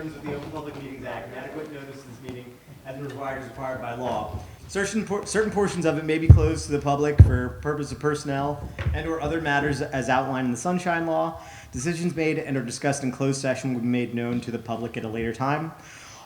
accordance with the Open Public Meetings Act, and adequate notice of this meeting has been required by law. Certain portions of it may be closed to the public for purpose of personnel and/or other matters as outlined in the Sunshine Law. Decisions made and are discussed in closed session will be made known to the public at a later time.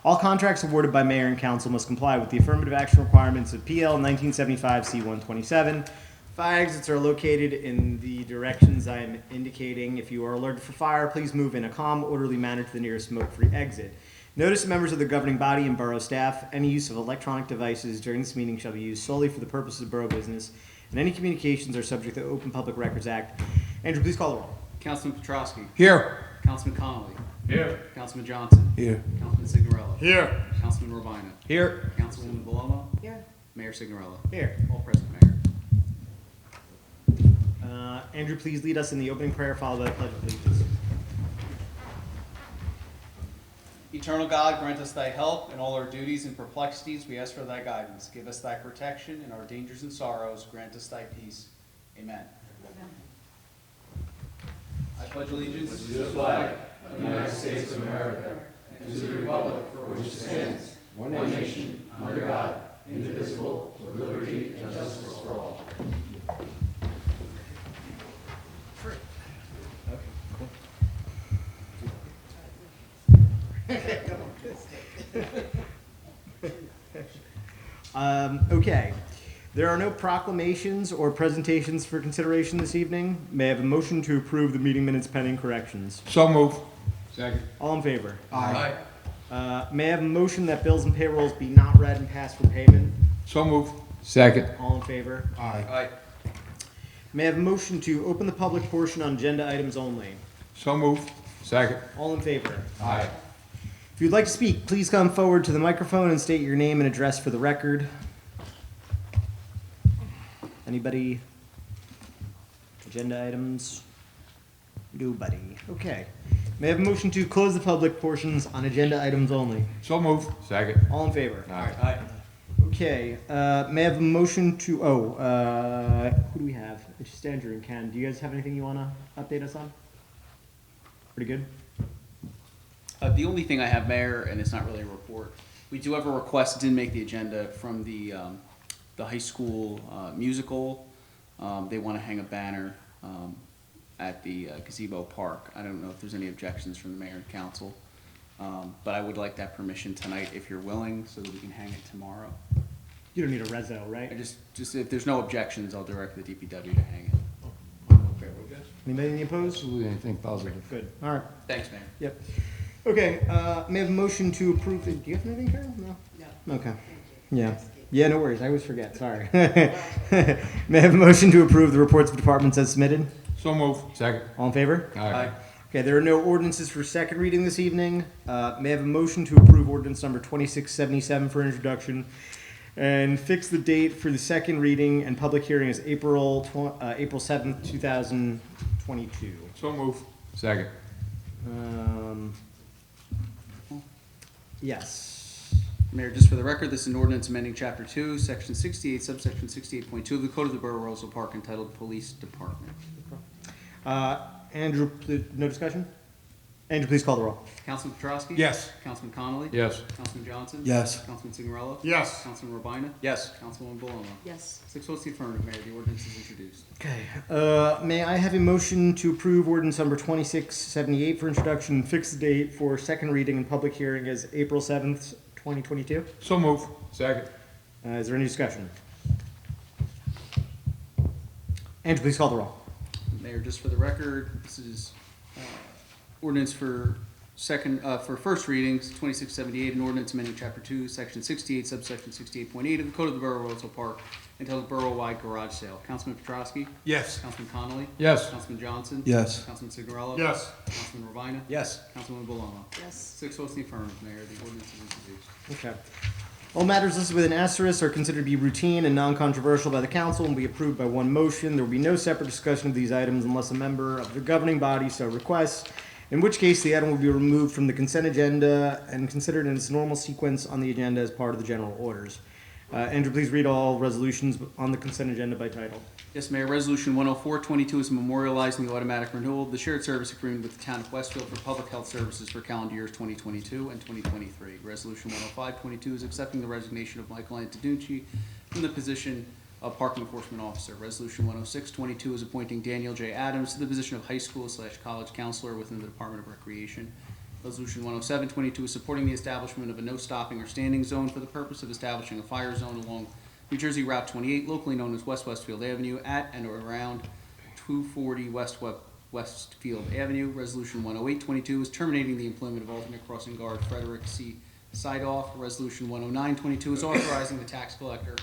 All contracts awarded by mayor and council must comply with the affirmative action requirements of PL 1975 C127. Fire exits are located in the directions I am indicating. If you are alerted for fire, please move in a calm, orderly manner to the nearest smoke-free exit. Notice to members of the governing body and borough staff, any use of electronic devices during this meeting shall be used solely for the purposes of borough business, and any communications are subject to the Open Public Records Act. Andrew, please call the roll. Councilman Petrosky. Here. Councilman Connolly. Here. Councilman Johnson. Here. Councilman Signorella. Here. Councilman Urbina. Here. Councilwoman Belomo. Here. Mayor Signorella. Here. All present, Mayor. Andrew, please lead us in the opening prayer, followed by the Pledge of Allegiance. Eternal God, grant us thy help in all our duties and perplexities. We ask for thy guidance. Give us thy protection in our dangers and sorrows. Grant us thy peace. Amen. I pledge allegiance to the flag of the United States of America and to the republic for which it stands, one nation, under God, indivisible, with liberty and justice for all. Okay. There are no proclamations or presentations for consideration this evening. May I have a motion to approve the meeting minutes pending corrections? So move. Second. All in favor? Aye. May I have a motion that bills and payrolls be not read and passed for payment? So move. Second. All in favor? Aye. May I have a motion to open the public portion on agenda items only? So move. Second. All in favor? Aye. If you'd like to speak, please come forward to the microphone and state your name and address for the record. Anybody? Agenda items? Nobody. Okay. May I have a motion to close the public portions on agenda items only? So move. Second. All in favor? Aye. Okay. May I have a motion to, who do we have? It's just Andrew and Ken. Do you guys have anything you want to update us on? Pretty good? The only thing I have, Mayor, and it's not really a report, we do have a request that didn't make the agenda from the high school musical. They want to hang a banner at the gazebo park. I don't know if there's any objections from the mayor and council, but I would like that permission tonight if you're willing, so that we can hang it tomorrow. You don't need a Roselle, right? I just if there's no objections, I'll direct the DPW to hang it. Okay, we good? Anybody any opposed? Absolutely anything positive. Good. All right. Thanks, Mayor. Yep. Okay. May I have a motion to approve? Do you have anything, Carol? No. No. Okay. Yeah. Yeah, no worries. I always forget. Sorry. May I have a motion to approve the reports of departments as submitted? So move. Second. All in favor? Aye. Okay, there are no ordinances for second reading this evening. May I have a motion to approve ordinance number 2677 for introduction and fix the date for the second reading and public hearing as April 7th, 2022. So move. Second. Yes. Mayor, just for the record, this is an ordinance amending Chapter 2, Section 68, subsection 68.2 of the Code of the Borough of Roselle Park entitled Police Department. Andrew, no discussion? Andrew, please call the roll. Councilman Petrosky? Yes. Councilman Connolly? Yes. Councilman Johnson? Yes. Councilman Signorella? Yes. Councilman Urbina? Yes. Councilwoman Belomo? Yes. 6 votes in the affirmative, Mayor. The ordinance is introduced. Okay. May I have a motion to approve ordinance number 2678 for introduction and fix the date for second reading and public hearing as April 7th, 2022? So move. Second. Is there any discussion? Andrew, please call the roll. Mayor, just for the record, this is ordinance for first readings, 2678, an ordinance amending Chapter 2, Section 68, subsection 68.8 of the Code of the Borough of Roselle Park entitled Borough-Wide Garage Sale. Councilman Petrosky? Yes. Councilman Connolly? Yes. Councilman Johnson? Yes. Councilman Signorella? Yes. Councilman Urbina? Yes. Councilwoman Belomo? Yes. 6 votes in the affirmative, Mayor. The ordinance is introduced. Okay. All matters listed with an asterisk are considered to be routine and non-controversial by the council and will be approved by one motion. There will be no separate discussion of these items unless a member of the governing body so requests, in which case the item will be removed from the consent agenda and considered in its normal sequence on the agenda as part of the general orders. Andrew, please read all resolutions on the consent agenda by title. Yes, Mayor, Resolution 10422 is memorializing the automatic renewal of the shared service agreement with the Town of Westfield for public health services for calendar years 2022 and 2023. Resolution 10522 is accepting the resignation of Michael Antonucci from the position of Parking Enforcement Officer. Resolution 10622 is appointing Daniel J. Adams to the position of high school/college counselor within the Department of Recreation. Resolution 10722 is supporting the establishment of a no stopping or standing zone for the purpose of establishing a fire zone along New Jersey Route 28, locally known as West Westfield Avenue, at and around 240 Westfield Avenue. Resolution 10822 is terminating the employment of alternate crossing guard Frederick C. Sidoff. Resolution 10922 is authorizing the tax collector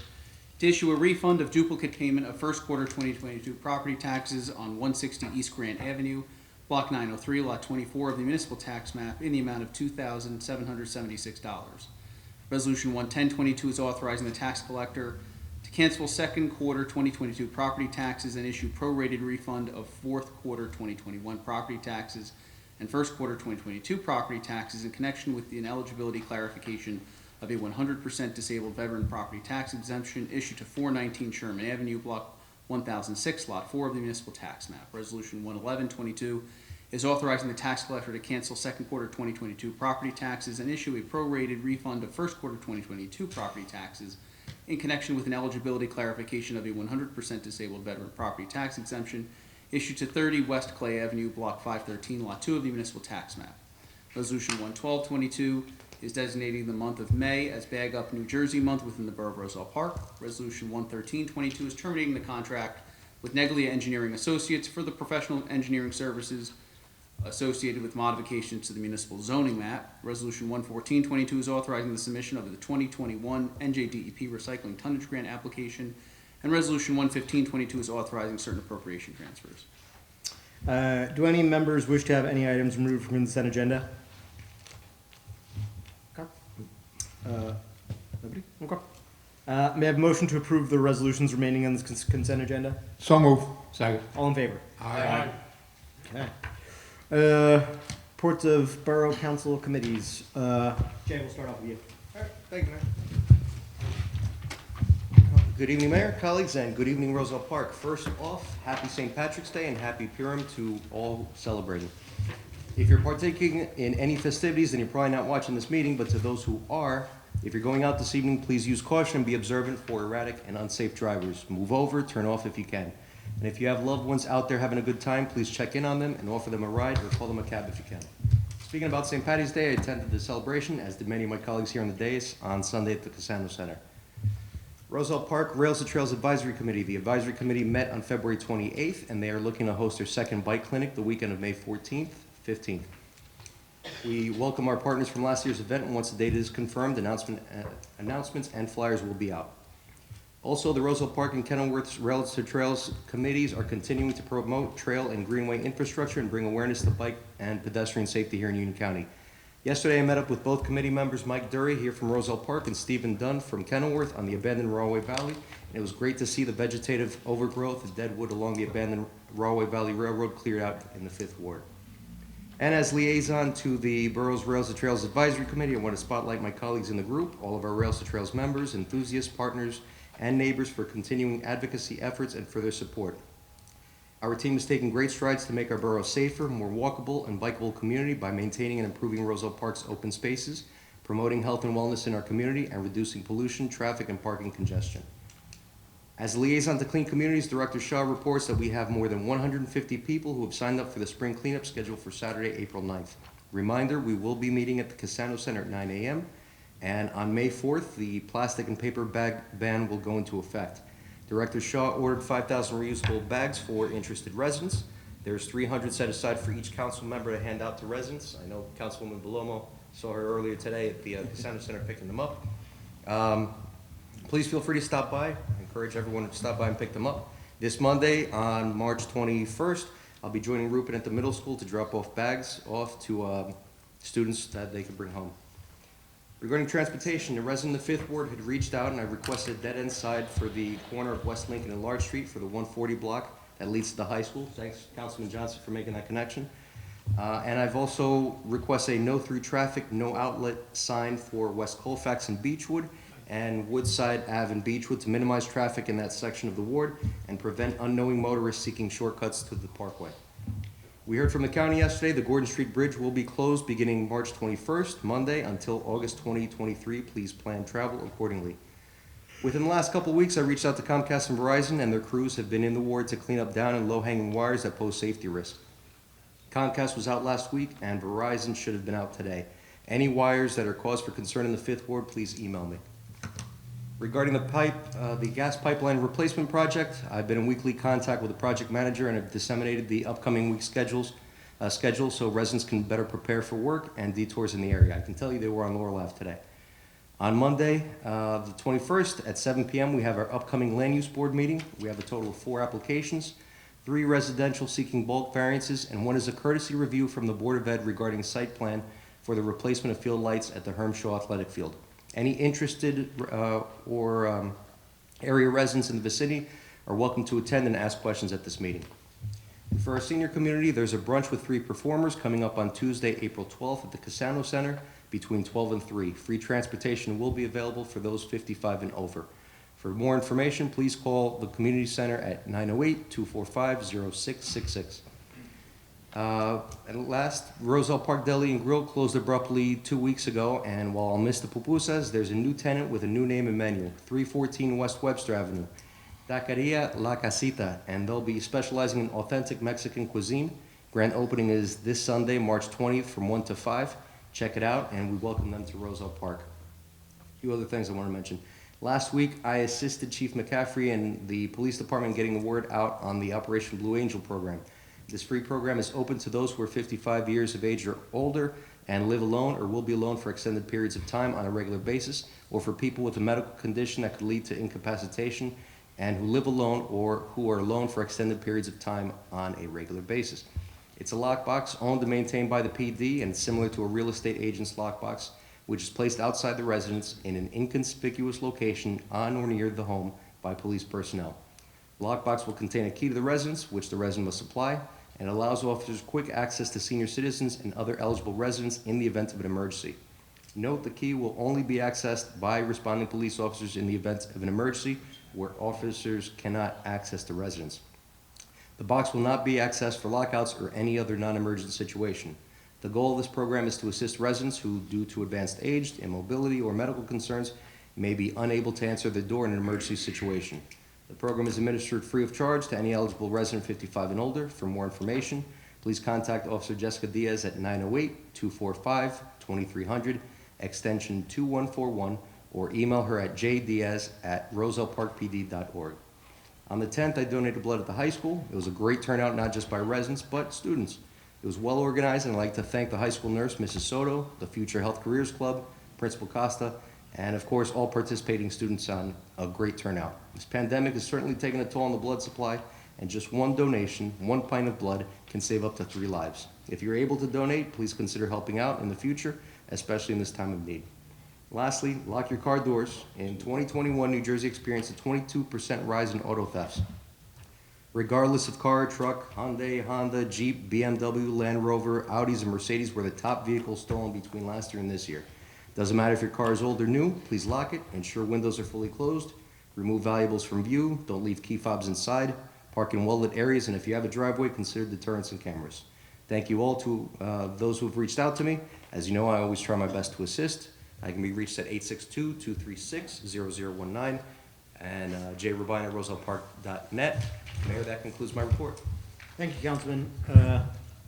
to issue a refund of duplicate payment of first quarter 2022 property taxes on 160 East Grant Avenue, Block 903, Lot 24 of the municipal tax map in the amount of $2,776. Resolution 11022 is authorizing the tax collector to cancel second quarter 2022 property taxes and issue prorated refund of fourth quarter 2021 property taxes and first quarter 2022 property taxes in connection with the ineligibility clarification of a 100% disabled veteran property tax exemption issued to 419 Sherman Avenue, Block 1006, Lot 4 of the municipal tax map. Resolution 11122 is authorizing the tax collector to cancel second quarter 2022 property taxes and issue a prorated refund of first quarter 2022 property taxes in connection with an eligibility clarification of a 100% disabled veteran property tax exemption issued to 30 West Clay Avenue, Block 513, Lot 2 of the municipal tax map. Resolution 11222 is designating the month of May as Bag Up New Jersey Month within the Borough of Roselle Park. Resolution 11322 is terminating the contract with Neglia Engineering Associates for the professional engineering services associated with modifications to the municipal zoning map. Resolution 11422 is authorizing the submission of the 2021 NJDEP recycling tonnage grant application. And Resolution 11522 is authorizing certain appropriation transfers. Do any members wish to have any items removed from the consent agenda? Okay. Nobody? Okay. May I have a motion to approve the resolutions remaining on this consent agenda? So move. Second. All in favor? Aye. Okay. Reports of Borough Council Committees. Jay, we'll start off with you. All right, thank you, Mayor. Good evening, Mayor, colleagues, and good evening, Roselle Park. First off, happy St. Patrick's Day and happy Purim to all celebrating. If you're partaking in any festivities, then you're probably not watching this meeting, but to those who are, if you're going out this evening, please use caution and be observant for erratic and unsafe drivers. Move over, turn off if you can. And if you have loved ones out there having a good time, please check in on them and offer them a ride or call them a cab if you can. Speaking about St. Patty's Day, I attended the celebration, as did many of my colleagues here on the dais, on Sunday at the Cassano Center. Roselle Park Rails to Trails Advisory Committee. The advisory committee met on February 28th, and they are looking to host their second bike clinic the weekend of May 14th, 15th. We welcome our partners from last year's event, and once the date is confirmed, announcements and flyers will be out. Also, the Roselle Park and Kenilworth's Rails to Trails committees are continuing to promote trail and greenway infrastructure and bring awareness to bike and pedestrian safety here in Union County. Yesterday, I met up with both committee members, Mike Dury here from Roselle Park and Stephen Dunn from Kenilworth on the abandoned Rawway Valley. And it was great to see the vegetative overgrowth of dead wood along the abandoned Rawway Valley Railroad cleared out in the 5th Ward. And as liaison to the borough's Rails to Trails Advisory Committee, I want to spotlight my colleagues in the group, all of our Rails to Trails members, enthusiasts, partners, and neighbors for continuing advocacy efforts and for their support. Our team is taking great strides to make our borough a safer, more walkable, and bikeable community by maintaining and improving Roselle Park's open spaces, promoting health and wellness in our community, and reducing pollution, traffic, and parking congestion. As liaison to Clean Communities, Director Shaw reports that we have more than 150 people who have signed up for the spring cleanup scheduled for Saturday, April 9th. Reminder, we will be meeting at the Cassano Center at 9 a.m., and on May 4th, the plastic and paper bag ban will go into effect. Director Shaw ordered 5,000 reusable bags for interested residents. There's 300 set aside for each council member to hand out to residents. I know Councilwoman Belomo saw her earlier today at the Cassano Center picking them up. Please feel free to stop by. I encourage everyone to stop by and pick them up. This Monday, on March 21st, I'll be joining Rupin at the middle school to drop off bags off to students that they can bring home. Regarding transportation, the resident of the 5th Ward had reached out and I requested a dead-end side for the corner of West Lincoln and Large Street for the 140 block that leads to the high school. Thanks, Councilman Johnson, for making that connection. And I've also requested a no through traffic, no outlet sign for West Colfax and Beechwood. and Woodside Ave in Beechwood to minimize traffic in that section of the ward and prevent unknowing motorists seeking shortcuts to the parkway. We heard from the county yesterday the Gordon Street Bridge will be closed beginning March 21st, Monday, until August 2023. Please plan travel accordingly. Within the last couple of weeks, I reached out to Comcast and Verizon, and their crews have been in the ward to clean up down and low-hanging wires that pose safety risk. Comcast was out last week, and Verizon should have been out today. Any wires that are cause for concern in the 5th Ward, please email me. Regarding the gas pipeline replacement project, I've been in weekly contact with the project manager and have disseminated the upcoming week's schedule so residents can better prepare for work and detours in the area. I can tell you they were on Laurel Ave today. On Monday, the 21st at 7 p.m., we have our upcoming land use board meeting. We have a total of 4 applications, 3 residential seeking bulk variances, and 1 is a courtesy review from the Board of Ed regarding site plan for the replacement of field lights at the Hermshaw Athletic Field. Any interested area residents in the vicinity are welcome to attend and ask questions at this meeting. For our senior community, there's a brunch with 3 performers coming up on Tuesday, April 12th at the Casano Center between 12 and 3. Free transportation will be available for those 55 and over. For more information, please call the community center at 908-245-0666. And last, Roselle Park Deli and Grill closed abruptly 2 weeks ago, and while I'll miss the pupusas, there's a new tenant with a new name and menu, 314 West Webster Avenue, Taqueria La Casita, and they'll be specializing in authentic Mexican cuisine. Grand opening is this Sunday, March 20th from 1 to 5. Check it out, and we welcome them to Roselle Park. A few other things I want to mention. Last week, I assisted Chief McCaffrey and the police department getting the word out on the Operation Blue Angel program. This free program is open to those who are 55 years of age or older and live alone or will be alone for extended periods of time on a regular basis, or for people with a medical condition that could lead to incapacitation and who live alone or who are alone for extended periods of time on a regular basis. It's a lockbox owned and maintained by the PD, and it's similar to a real estate agent's lockbox, which is placed outside the residence in an inconspicuous location on or near the home by police personnel. The lockbox will contain a key to the residence, which the resident must supply, and allows officers quick access to senior citizens and other eligible residents in the event of an emergency. Note the key will only be accessed by responding police officers in the event of an emergency where officers cannot access the residence. The box will not be accessed for lockouts or any other non-emergent situation. The goal of this program is to assist residents who, due to advanced age, immobility, or medical concerns, may be unable to answer the door in an emergency situation. The program is administered free of charge to any eligible resident 55 and older. For more information, please contact Officer Jessica Diaz at 908-245-2300, extension 2141, or email her at jdiaz@roselleparkpd.org. On the 10th, I donated blood at the high school. It was a great turnout, not just by residents, but students. It was well organized, and I'd like to thank the high school nurse, Mrs. Soto, the Future Health Careers Club, Principal Costa, and of course, all participating students on a great turnout. This pandemic has certainly taken a toll on the blood supply, and just one donation, 1 pint of blood, can save up to 3 lives. If you're able to donate, please consider helping out in the future, especially in this time of need. Lastly, lock your car doors. In 2021, New Jersey experienced a 22% rise in auto thefts. Regardless of car, truck, Hyundai, Honda, Jeep, BMW, Land Rover, Audis, and Mercedes were the top vehicles stolen between last year and this year. Doesn't matter if your car is old or new, please lock it, ensure windows are fully closed, remove valuables from view, don't leave key fobs inside, park in well-lit areas, and if you have a driveway, consider deterrents and cameras. Thank you all to those who have reached out to me. As you know, I always try my best to assist. I can be reached at 862-236-0019 and jrubine@rosellepark.net. Mayor, that concludes my report. Thank you, Councilman.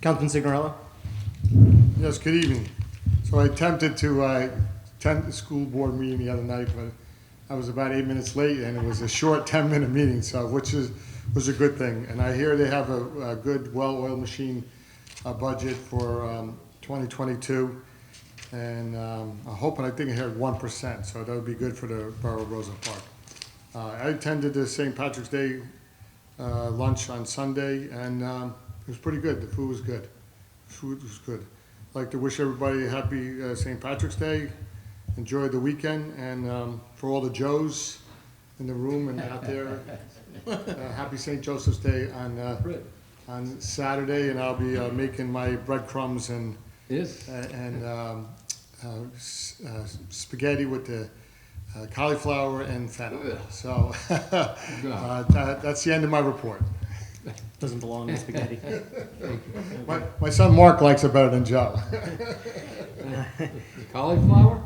Councilman Signorella? Yes, good evening. So I attempted to attend the school board meeting the other night, but I was about 8 minutes late, and it was a short 10-minute meeting, so which was a good thing. And I hear they have a good well-oiled machine budget for 2022, and I'm hoping, I think I heard 1%, so that would be good for the borough of Roselle Park. I attended the St. Patrick's Day lunch on Sunday, and it was pretty good. The food was good. Food was good. I'd like to wish everybody a happy St. Patrick's Day. Enjoy the weekend, and for all the Joes in the room and out there, happy St. Joseph's Day on Saturday, and I'll be making my breadcrumbs and spaghetti with the cauliflower and fennel. So that's the end of my report. Doesn't belong in spaghetti. My son Mark likes it better than Joe. Cauliflower?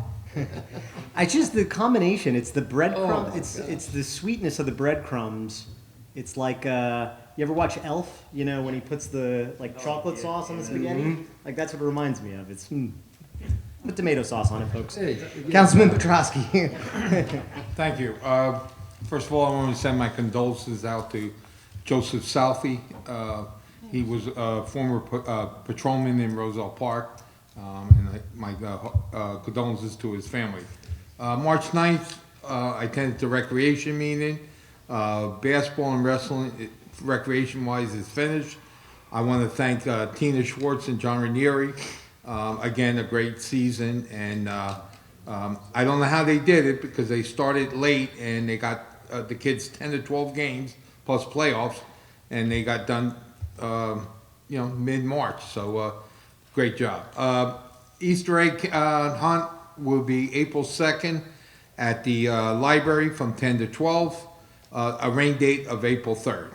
I just the combination. It's the breadcrumb. Oh, my it's the sweetness of the breadcrumbs. It's like you ever watch Elf? You know when he puts the chocolate sauce on the spaghetti. Like that's what it reminds me of. It's put tomato sauce on it, folks. Councilman Petrosky. Thank you. First of all, I want to send my condolences out to Joseph Southey. He was a former patrolman in Roselle Park, and my condolences to his family. March 9th, I attended the recreation meeting. Basketball and wrestling, recreation-wise, is finished. I want to thank Tina Schwartz and John Ranieri. Again, a great season, and I don't know how they did it because they started late and they got the kids 10 to 12 games plus playoffs, and they got done, mid-March. So, great job. Easter egg hunt will be April 2nd at the library from 10 to 12. A rain date of April 3rd,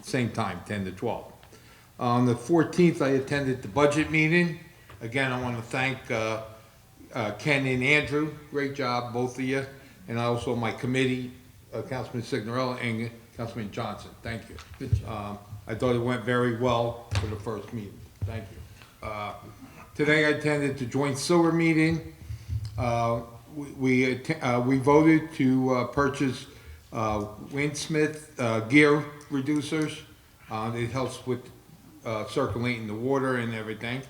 same time, 10 to 12. On the 14th, I attended the budget meeting. Again, I want to thank Ken and Andrew. Great job, both of you. And also my committee, Councilman Signorella and Councilman Johnson. Thank you. I thought it went very well for the first meeting. Thank you. Today I attended the joint sewer meeting. We voted to purchase Windsmith gear reducers. It helps with circulating the water and everything.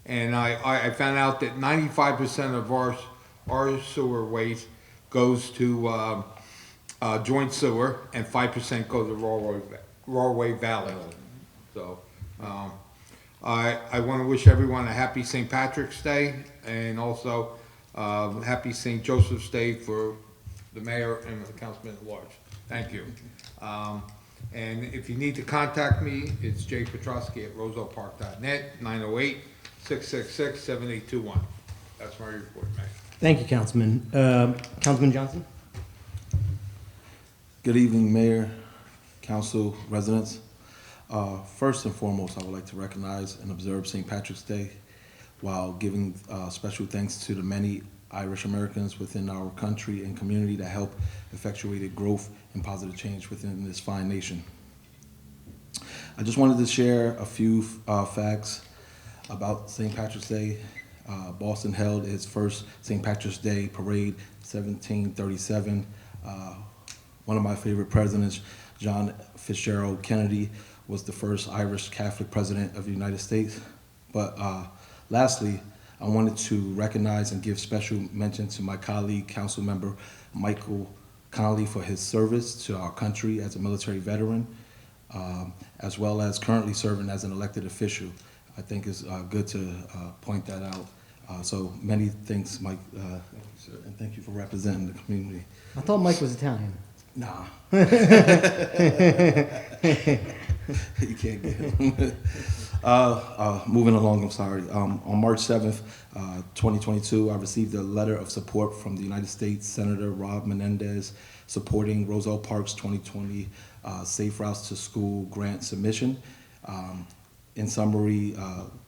And I found out that 95% of our sewer waste goes to joint sewer, and 5% goes to Rawway Valley. So I want to wish everyone a happy St. Patrick's Day, and also happy St. Joseph's Day for the mayor and the councilman at large. Thank you. And if you need to contact me, it's jpetrosky@rosellepark.net, 908-666-7821. That's my report, Mayor. Thank you, Councilman. Councilman Johnson. Good evening, Mayor, Council, residents. First and foremost, I would like to recognize and observe St. Patrick's Day while giving special thanks to the many Irish Americans within our country and community that help effectuate growth and positive change within this fine nation. I just wanted to share a few facts about St. Patrick's Day. Boston held its first St. Patrick's Day parade, 1737. One of my favorite presidents, John Fitzgerald Kennedy, was the first Irish Catholic president of the United States. But lastly, I wanted to recognize and give special mention to my colleague, council member Michael Connolly, for his service to our country as a military veteran, as well as currently serving as an elected official. I think it's good to point that out. So many thanks, Mike, and thank you for representing the community. I thought Mike was Italian. Nah. You can't get him. Moving along, I'm sorry. On March 7th, 2022, I received a letter of support from the United States Senator Rob Menendez supporting Roselle Park's 2020 Safe Routes to School grant submission. In summary,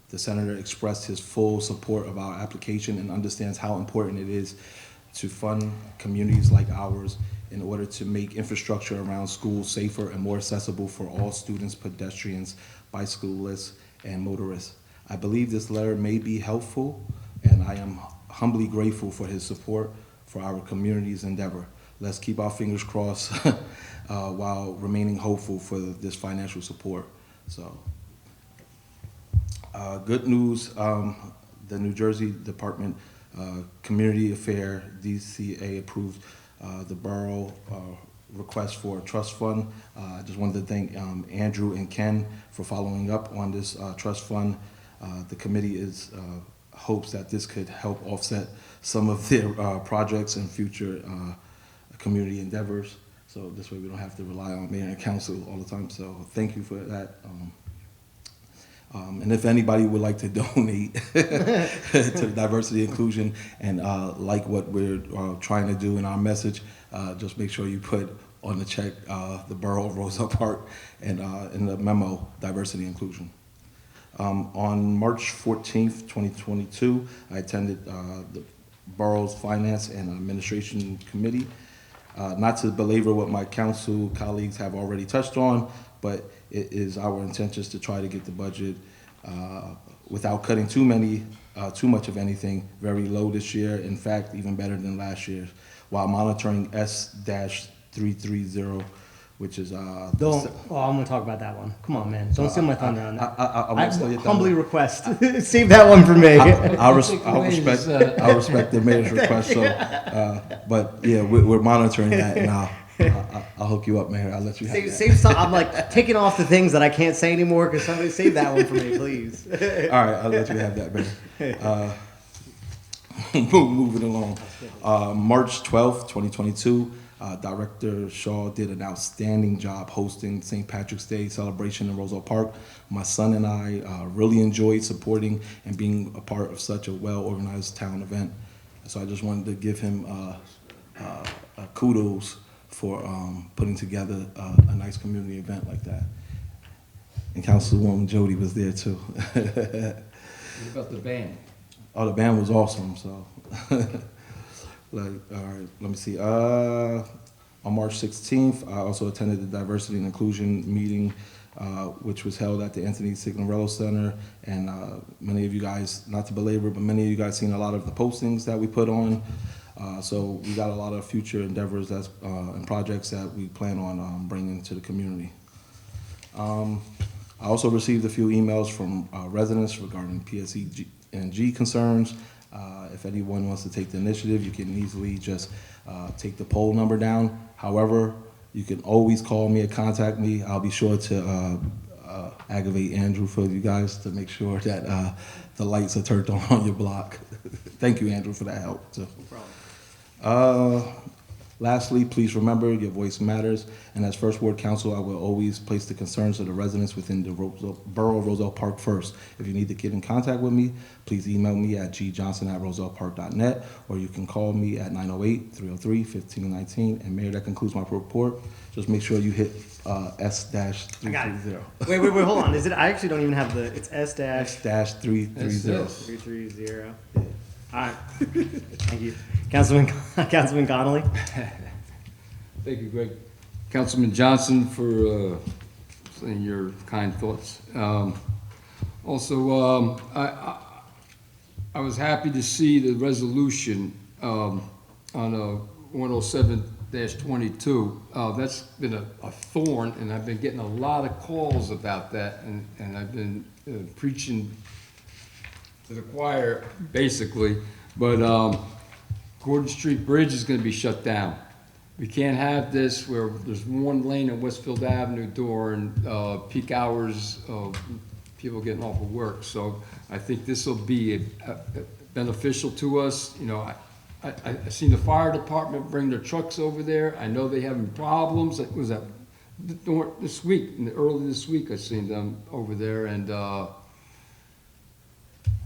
the senator expressed his full support of our application and understands how important it is to fund communities like ours in order to make infrastructure around schools safer and more accessible for all students, pedestrians, bicyclists, and motorists. I believe this letter may be helpful, and I am humbly grateful for his support for our community's endeavor. Let's keep our fingers crossed while remaining hopeful for this financial support. So, good news, the New Jersey Department Community Affair, DCA, approved the borough request for a trust fund. I just wanted to thank Andrew and Ken for following up on this trust fund. The committee hopes that this could help offset some of their projects and future community endeavors. So this way we don't have to rely on mayor and council all the time. So thank you for that. And if anybody would like to donate to the diversity inclusion and like what we're trying to do in our message, just make sure you put on the check the Borough of Roselle Park and in the memo diversity inclusion. On March 14th, 2022, I attended the Borough's Finance and Administration Committee. Not to belabor what my council colleagues have already touched on, but it is our intention to try to get the budget without cutting too much of anything, very low this year. In fact, even better than last year, while monitoring S-330, which is Don't. Oh, I'm gonna talk about that one. Come on, man. Don't steal my thunder on that. I won't steal your thunder. Humbly request. Save that one for me. I respect the mayor's request. So, but yeah, we're monitoring that, and I'll hook you up, Mayor. I'll let you have that. Save some. I'm like taking off the things that I can't say anymore because somebody save that one for me, please. All right, I'll let you have that, Mayor. Moving along. March 12th, 2022. Director Shaw did an outstanding job hosting St. Patrick's Day celebration in Roselle Park. My son and I really enjoyed supporting and being a part of such a well-organized town event. So I just wanted to give him kudos for putting together a nice community event like that. And Councilwoman Jody was there too. What about the band? Oh, the band was awesome, so. Like, all right, let me see. On March 16th, I also attended the Diversity and Inclusion meeting, which was held at the Anthony Signorello Center. And many of you guys, not to belabor, but many of you guys seen a lot of the postings that we put on. So we got a lot of future endeavors and projects that we plan on bringing to the community. I also received a few emails from residents regarding PSE and G concerns. If anyone wants to take the initiative, you can easily just take the poll number down. However, you can always call me or contact me. I'll be sure to aggravate Andrew for you guys to make sure that the lights are turned on your block. Thank you, Andrew, for that help. So. No problem. Lastly, please remember your voice matters, and as First Ward Council, I will always place the concerns of the residents within the Borough of Roselle Park first. If you need to get in contact with me, please email me at gjohnson@rosellepark.net, or you can call me at 908-303-1519. And Mayor, that concludes my report. Just make sure you hit S-330. Wait, hold on. Is it? I actually don't even have the. It's S-330. S-330. 330. All right. Thank you. Councilman Connolly. Thank you, Greg. Councilman Johnson for saying your kind thoughts. Also, I was happy to see the resolution on 107-22. That's been a thorn, and I've been getting a lot of calls about that, and I've been preaching to the choir, basically. But Gordon Street Bridge is going to be shut down. We can't have this where there's one lane on Westfield Avenue during peak hours of people getting off of work. So I think this will be beneficial to us. You know, I've seen the fire department bring their trucks over there. I know they're having problems. It was this week, early this week, I seen them over there, and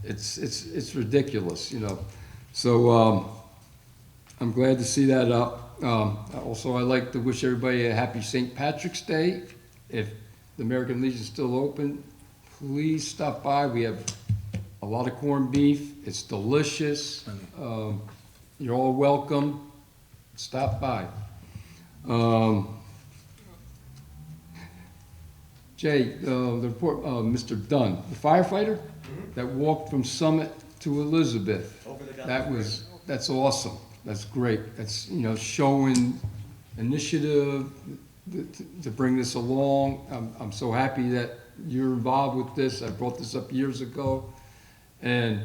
it's ridiculous, you know. So I'm glad to see that up. Also, I'd like to wish everybody a happy St. Patrick's Day. If the American Legion's still open, please stop by. We have a lot of corned beef. It's delicious. You're all welcome. Stop by. Jay, the report, Mr. Dunn, the firefighter that walked from Summit to Elizabeth. That's awesome. That's great. That's, you know, showing initiative to bring this along. I'm so happy that you're involved with this. I brought this up years ago, and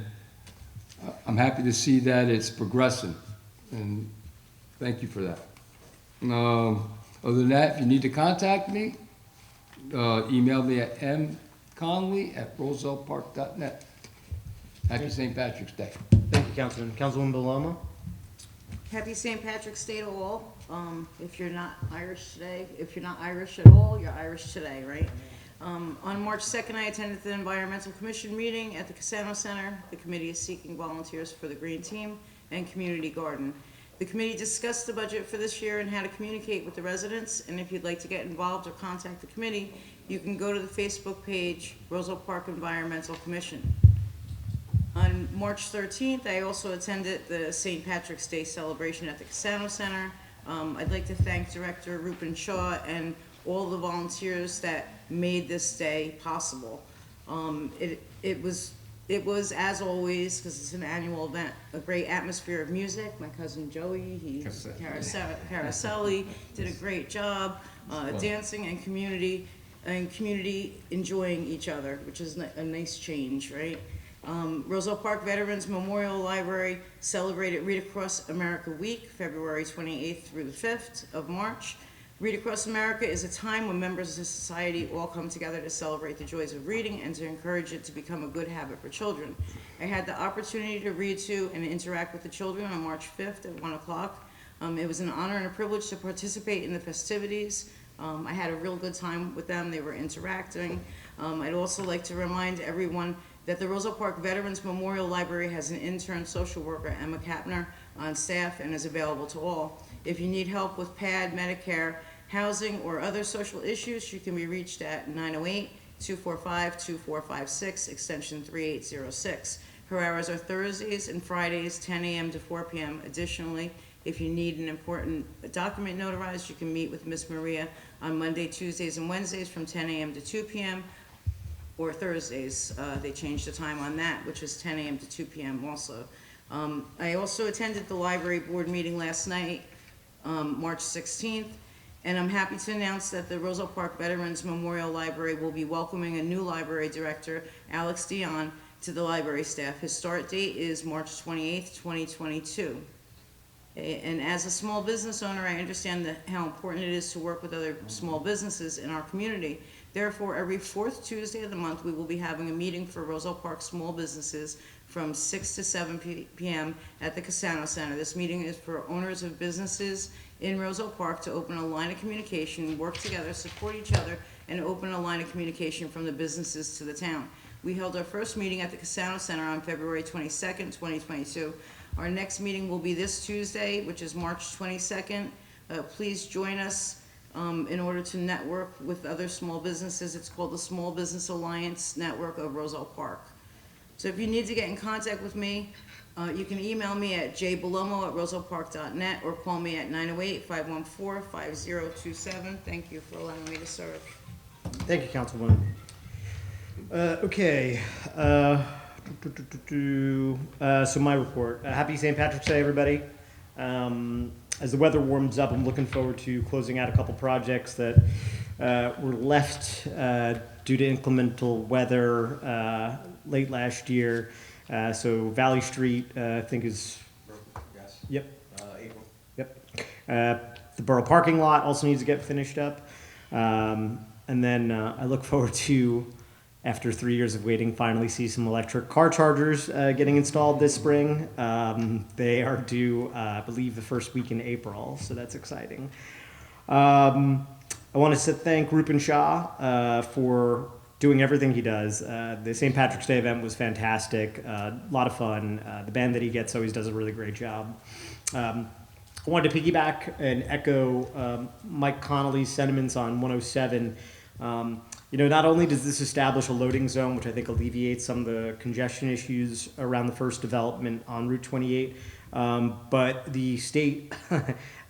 I'm happy to see that it's progressing, and thank you for that. Other than that, if you need to contact me, email me at mconley@rosellepark.net. Happy St. Patrick's Day. Thank you, Councilman. Councilwoman Bellomo. Happy St. Patrick's Day to all. If you're not Irish today, if you're not Irish at all, you're Irish today, right? On March 2nd, I attended the Environmental Commission meeting at the Casano Center. The committee is seeking volunteers for the Green Team and Community Garden. The committee discussed the budget for this year and how to communicate with the residents, and if you'd like to get involved or contact the committee, you can go to the Facebook page, Roselle Park Environmental Commission. On March 13th, I also attended the St. Patrick's Day celebration at the Casano Center. I'd like to thank Director Rupen Shaw and all the volunteers that made this day possible. It was, as always, because it's an annual event, a great atmosphere of music. My cousin Joey, Caroselli, did a great job, dancing and community enjoying each other, which is a nice change, right? Roselle Park Veterans Memorial Library celebrated Read Across America Week, February 28th through the 5th of March. Read Across America is a time when members of society all come together to celebrate the joys of reading and to encourage it to become a good habit for children. I had the opportunity to read to and interact with the children on March 5th at 1 o'clock. It was an honor and a privilege to participate in the festivities. I had a real good time with them. They were interacting. I'd also like to remind everyone that the Roselle Park Veterans Memorial Library has an intern social worker, Emma Kapner, on staff and is available to all. If you need help with PAD, Medicare, housing, or other social issues, you can be reached at 908-245-2456, extension 3806. Her hours are Thursdays and Fridays, 10 a.m. to 4 p.m. Additionally, if you need an important document notarized, you can meet with Miss Maria on Monday, Tuesdays, and Wednesdays from 10 a.m. to 2 p.m. or Thursdays. They changed the time on that, which is 10 a.m. to 2 p.m. also. I also attended the library board meeting last night, March 16th, and I'm happy to announce that the Roselle Park Veterans Memorial Library will be welcoming a new library director, Alex Dion, to the library staff. His start date is March 28th, 2022. And as a small business owner, I understand how important it is to work with other small businesses in our community. Therefore, every fourth Tuesday of the month, we will be having a meeting for Roselle Park small businesses from 6 to 7 p.m. at the Casano Center. This meeting is for owners of businesses in Roselle Park to open a line of communication, work together, support each other, and open a line of communication from the businesses to the town. We held our first meeting at the Casano Center on February 22nd, 2022. Our next meeting will be this Tuesday, which is March 22nd. Please join us in order to network with other small businesses. It's called the Small Business Alliance Network of Roselle Park. So if you need to get in contact with me, you can email me at jbalomo@rosellepark.net or call me at 908-514-5027. Thank you for allowing me to serve. Thank you, Councilwoman. Okay. So my report. Happy St. Patrick's Day, everybody. As the weather warms up, I'm looking forward to closing out a couple projects that were left due to inclemental weather late last year. So Valley Street, I think is. Yes. Yep. April. Yep. The borough parking lot also needs to get finished up. And then I look forward to, after 3 years of waiting, finally see some electric car chargers getting installed this spring. They are due, I believe, the first week in April, so that's exciting. I want to thank Rupen Shah for doing everything he does. The St. Patrick's Day event was fantastic, a lot of fun. The band that he gets always does a really great job. I wanted to piggyback and echo Mike Connolly's sentiments on 107. Not only does this establish a loading zone, which I think alleviates some of the congestion issues around the first development on Route 28, but the state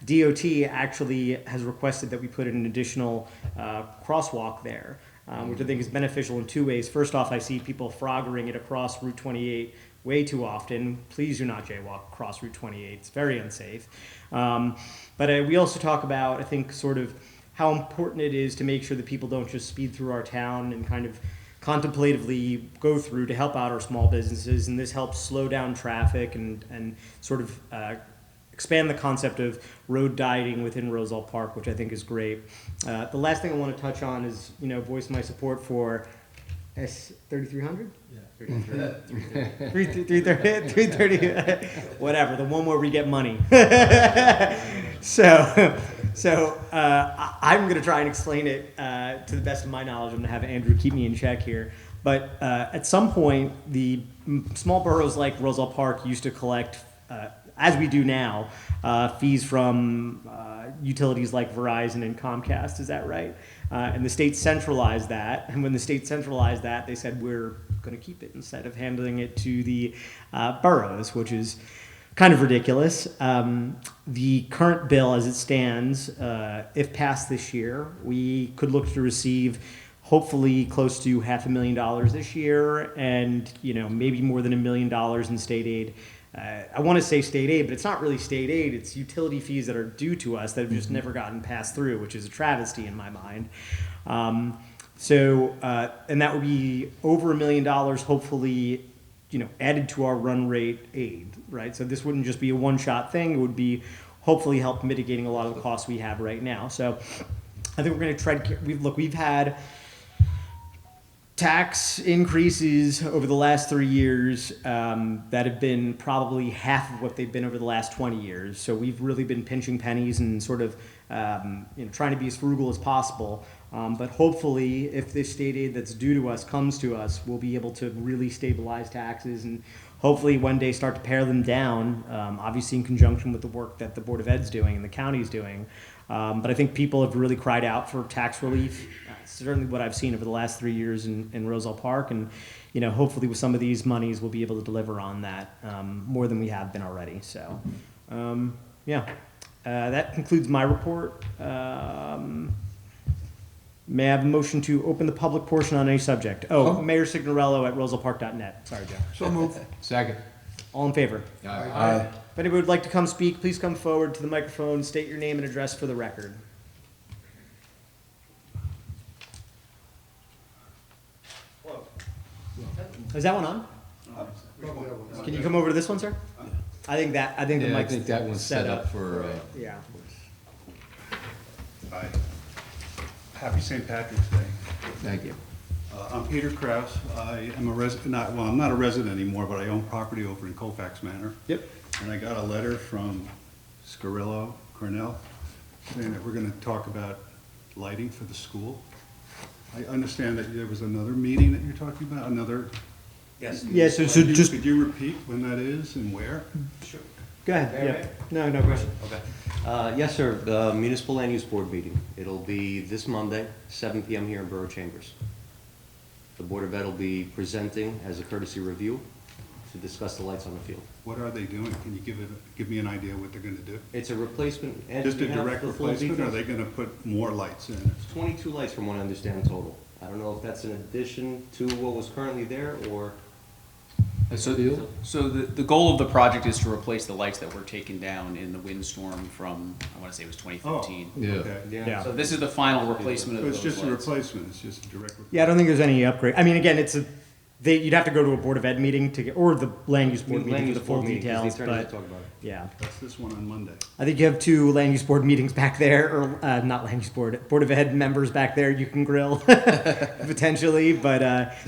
DOT actually has requested that we put in an additional crosswalk there, which I think is beneficial in two ways. First off, I see people froggering it across Route 28 way too often. Please do not jaywalk across Route 28. It's very unsafe. But we also talk about, I think, sort of how important it is to make sure that people don't just speed through our town and kind of contemplatively go through to help out our small businesses. And this helps slow down traffic and sort of expand the concept of road dieting within Roselle Park, which I think is great. The last thing I want to touch on is, voice my support for S3300? Yeah. 330, whatever, the one where we get money. So, So I'm going to try and explain it to the best of my knowledge. I'm going to have Andrew keep me in check here. But at some point, the small boroughs like Roselle Park used to collect, as we do now, fees from utilities like Verizon and Comcast. Is that right? And the state centralized that. And when the state centralized that, they said, we're going to keep it instead of handing it to the boroughs, which is kind of ridiculous. The current bill as it stands, if passed this year, we could look to receive hopefully close to $500,000 this year, and maybe more than $1 million in state aid. I want to say state aid, but it's not really state aid. It's utility fees that are due to us that have just never gotten passed through, which is a travesty in my mind. And that would be over $1 million, hopefully, added to our run rate aid, right? So this wouldn't just be a one-shot thing. It would be hopefully help mitigating a lot of the costs we have right now. So I think we're going to try to we've had tax increases over the last 3 years that have been probably half of what they've been over the last 20 years. So we've really been pinching pennies and sort of trying to be as frugal as possible. But hopefully, if this state aid that's due to us comes to us, we'll be able to really stabilize taxes and hopefully one day start to pare them down, obviously in conjunction with the work that the Board of Ed's doing and the county's doing. But I think people have really cried out for tax relief. Certainly what I've seen over the last 3 years in Roselle Park. And, hopefully with some of these monies, we'll be able to deliver on that more than we have been already. So, that concludes my report. May I have a motion to open the public portion on any subject? Mayor Signorello at rosellepark.net. Sorry, Joe. So move. Second. All in favor? Aye. If anybody would like to come speak, please come forward to the microphone, state your name and address for the record. Is that one on? Can you come over to this one, sir? I think the Yeah, I mic's think that one's set up for, Yeah. Hi. Happy St. Patrick's Day. thank you. I'm Peter Kraus. I am a resident, I'm not a resident anymore, but I own property over in Colfax Manor. Yep. And I got a letter from Scarillo Cornell saying that we're gonna talk about lighting for the school. I understand that there was another meeting that you're talking about, another. Yes. Yeah, so just, Could you repeat when that is and where? Sure. go ahead. Yeah. No question. Okay. Yes, sir, the Municipal Land Use Board meeting. It'll be this Monday, 7 PM here in Borough Chambers. The Board of Ed will be presenting as a courtesy review to discuss the lights on the field. What are they doing? Can you give me an idea what they're gonna do? It's a replacement. Ed, Just do a you have direct the full replacement, or are details? they gonna put more lights in? It's 22 lights from what I understand total. I don't know if that's in addition to what was currently there, or So the goal of the project is to replace the lights that were taken down in the windstorm from, I want to say it was 2015. Yeah. Okay. Yeah. So this is the final replacement So of it's those just a lights. replacement, it's just a direct replacement? Yeah, I don't think there's any upgrade. I mean, again, you'd have to go to a Board of Ed meeting to get, or the land use board Land meeting for Use the full Board meeting, 'cause the details, attorneys will but talk about it. yeah. That's this one on Monday. I think you have 2 land use board meetings back there, or not land use board, Board of Ed members back there you can grill potentially, but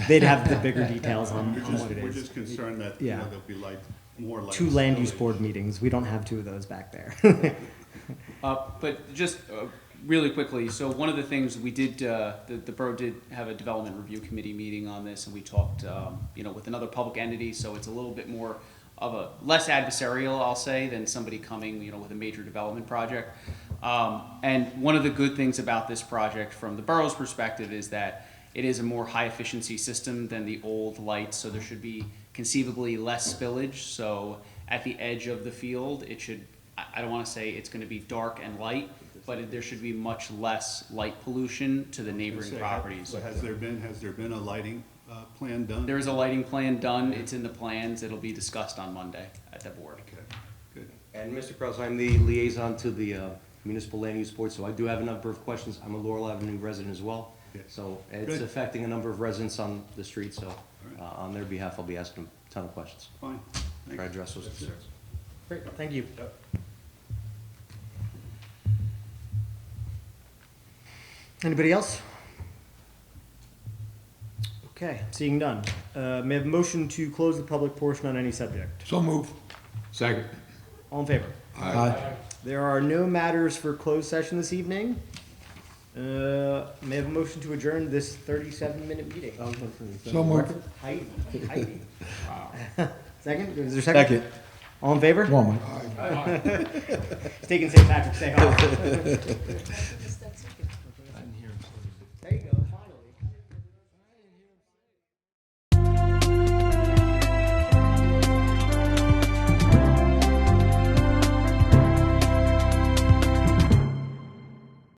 they'd have the bigger details on what it We're is. just concerned that, Yeah. there'll be more lights. 2 land use board meetings. We don't have 2 of those back there. But just really quickly, so one of the things we did, the borough did have a development review committee meeting on this, and we talked, with another public entity, so it's a little bit more of a, less adversarial, I'll say, than somebody coming, with a major development project. And one of the good things about this project from the borough's perspective is that it is a more high-efficiency system than the old lights, so there should be conceivably less spillage. So at the edge of the field, it should, I don't want to say it's going to be dark and light, but there should be much less light pollution to the neighboring properties. So has there been a lighting plan done? There is a lighting plan done, it's in the plans, it'll be discussed on Monday at the board. Okay, good. And Mr. Kraus, I'm the liaison to the Municipal Land Use Board, so I do have a number of questions. I'm a Laurel Avenue resident as well. Yeah. So it's Good. affecting a number of residents on the street, so on their behalf, I'll be asking them a ton of questions. Fine. Try to address those concerns. Great, thank you. Anybody else? Okay, seeing none. May I have a motion to close the public portion on any subject? So move. Second. All in favor? Aye. There are no matters for closed session this evening. May I have a motion to adjourn this 37-minute meeting? So moved. Heidi. Second? Is there a second? Second. All in favor? Come on, Mike. It's taking St. Patrick's Day off.